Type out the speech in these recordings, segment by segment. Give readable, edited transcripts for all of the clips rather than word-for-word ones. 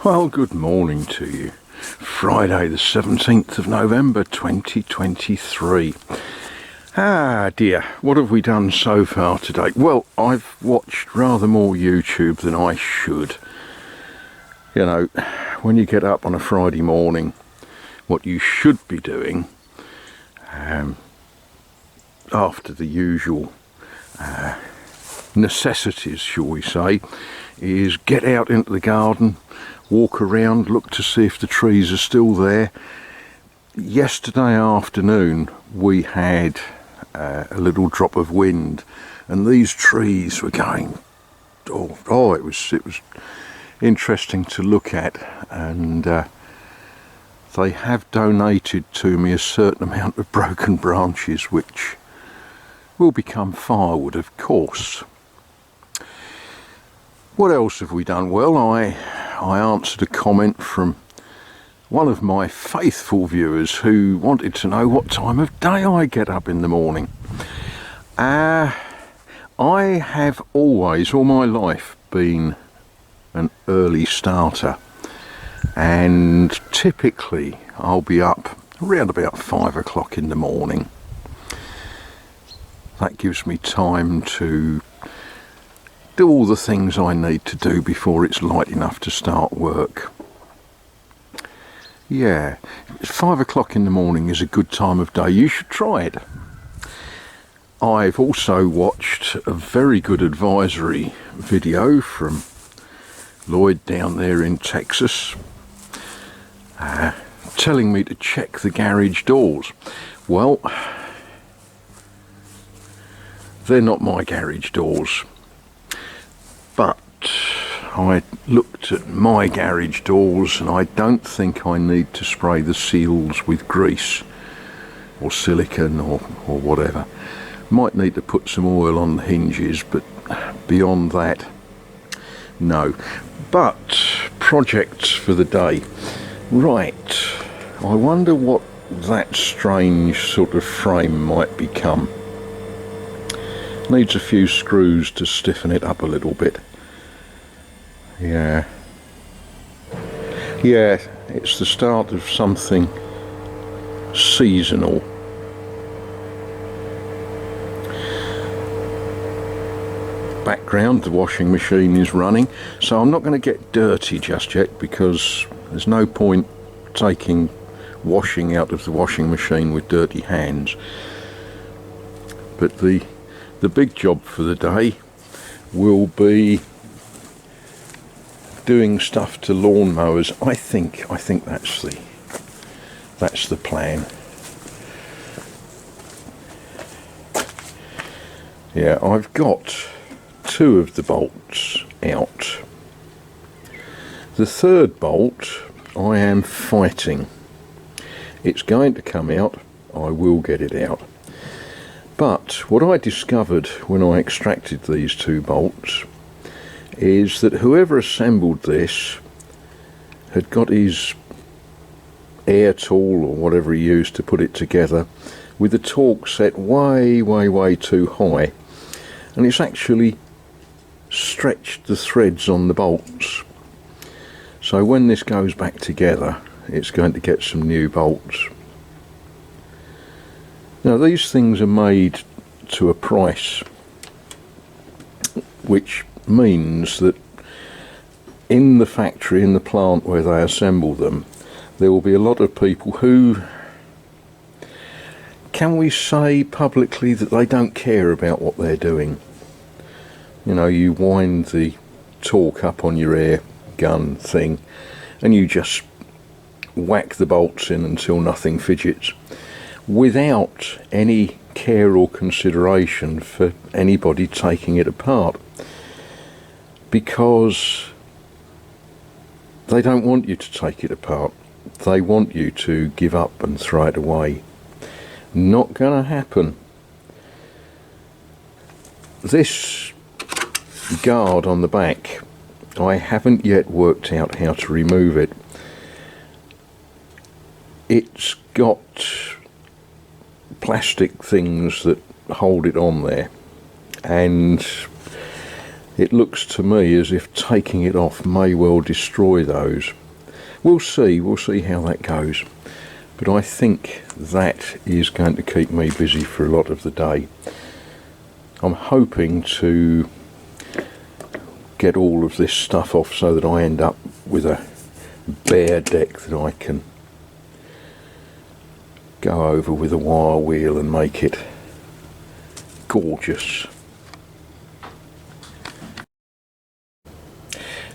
Well, good morning to you. Friday the 17th of November 2023. Ah dear, what have we done so far today? Well, I've watched rather more YouTube than I should. You know, when you get up on a Friday morning, what you should be doing, after the usual necessities, shall we say, is get out into the garden, walk around, look to see if the trees are still there. Yesterday afternoon we had a little drop of wind, and these trees were going, it was interesting to look at, and they have donated to me a certain amount of broken branches which will become firewood, of course. What else have we done? Well, I answered a comment from one of my faithful viewers who wanted to know what time of day I get up in the morning. I have always, all my life, been an early starter, and typically I'll be up around about 5 o'clock in the morning. That gives me time to do all the things I need to do before it's light enough to start work. Yeah, 5 o'clock in the morning is a good time of day. You should try it. I've also watched a very good advisory video from Lloyd down there in Texas, telling me to check the garage doors. Well, they're not my garage doors, but I looked at my garage doors and I don't think I need to spray the seals with grease or silicone or whatever. Might need to put some oil on the hinges, but beyond that, no. But projects for the day. Right, I wonder what that strange sort of frame might become. Needs a few screws to stiffen it up a little bit. Yeah, it's the start of something seasonal. Background, the washing machine is running, so I'm not going to get dirty just yet, because there's no point taking washing out of the washing machine with dirty hands. But the big job for the day will be doing stuff to lawnmowers. I think that's the plan. Yeah, I've got 2 of the bolts out. The third bolt I am fighting. It's going to come out. I will get it out. But what I discovered when I extracted these 2 bolts is that whoever assembled this had got his air tool or whatever he used to put it together with the torque set way too high, and it's actually stretched the threads on the bolts. So when this goes back together, it's going to get some new bolts. Now these things are made to a price, which means that in the factory, in the plant where they assemble them, there will be a lot of people who, can we say publicly, that they don't care about what they're doing. You know, you wind the torque up on your air gun thing and you just whack the bolts in until nothing fidgets, without any care or consideration for anybody taking it apart, because they don't want you to take it apart. They want you to give up and throw it away. Not gonna happen. This guard on the back, I haven't yet worked out how to remove it. It's got plastic things that hold it on there, and It looks to me as if taking it off may well destroy those. We'll see how that goes. But I think that is going to keep me busy for a lot of the day. I'm hoping to get all of this stuff off so that I end up with a bare deck that I can go over with a wire wheel and make it gorgeous.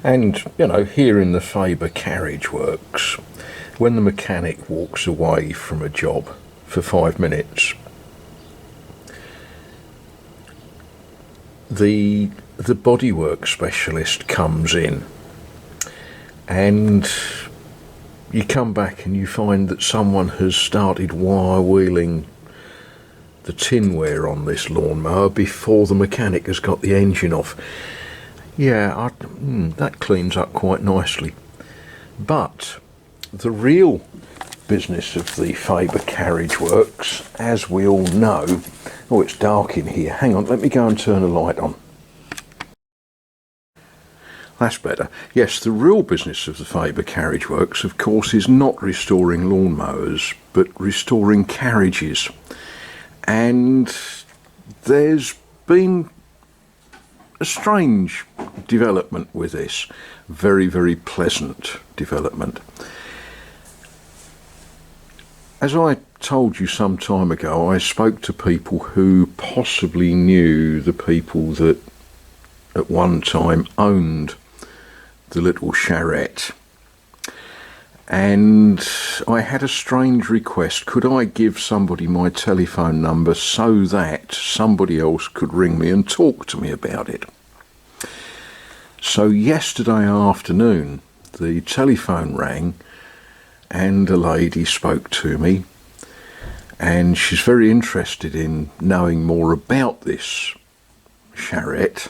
And, you know, here in the Faber carriage works, when the mechanic walks away from a job for 5 minutes, the bodywork specialist comes in, and you come back and you find that someone has started wire wheeling the tinware on this lawnmower before the mechanic has got the engine off. Yeah, that cleans up quite nicely. But the real business of the Faber carriage works, as we all know... Oh, it's dark in here. Hang on, let me go and turn a light on. That's better. Yes, the real business of the Faber carriage works, of course, is not restoring lawnmowers, but restoring carriages. And there's been a strange development with this. Very, very pleasant development. As I told you some time ago, I spoke to people who possibly knew the people that at one time owned the little charrette. And I had a strange request. Could I give somebody my telephone number so that somebody else could ring me and talk to me about it? So yesterday afternoon, the telephone rang and a lady spoke to me, and she's very interested in knowing more about this charrette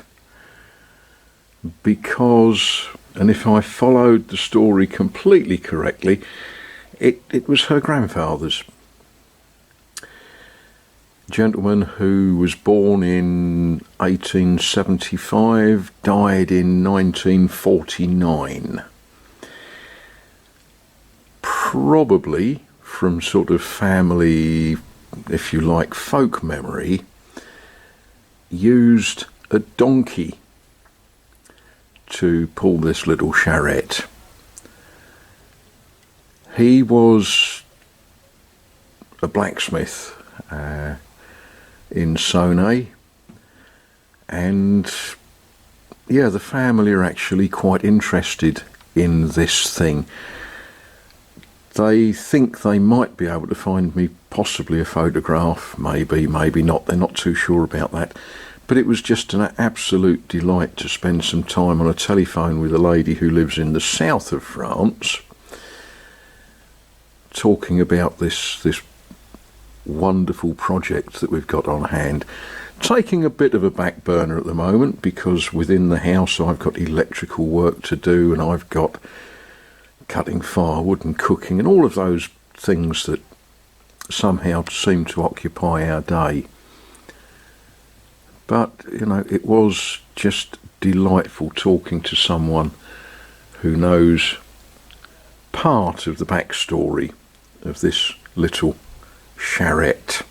because, and if I followed the story completely correctly, it was her grandfather's. Gentleman who was born in 1875, died in 1949. Probably from sort of family, if you like, folk memory, used a donkey to pull this little charrette. He was a blacksmith in Saunay, and yeah, the family are actually quite interested in this thing. They think they might be able to find me possibly a photograph, maybe not, they're not too sure about that. But it was just an absolute delight to spend some time on a telephone with a lady who lives in the south of France, talking about this wonderful project that we've got on hand. Taking a bit of a back burner at the moment because within the house I've got electrical work to do, and I've got cutting firewood and cooking and all of those things that somehow seem to occupy our day. But, you know, it was just delightful talking to someone who knows part of the backstory of this little charrette.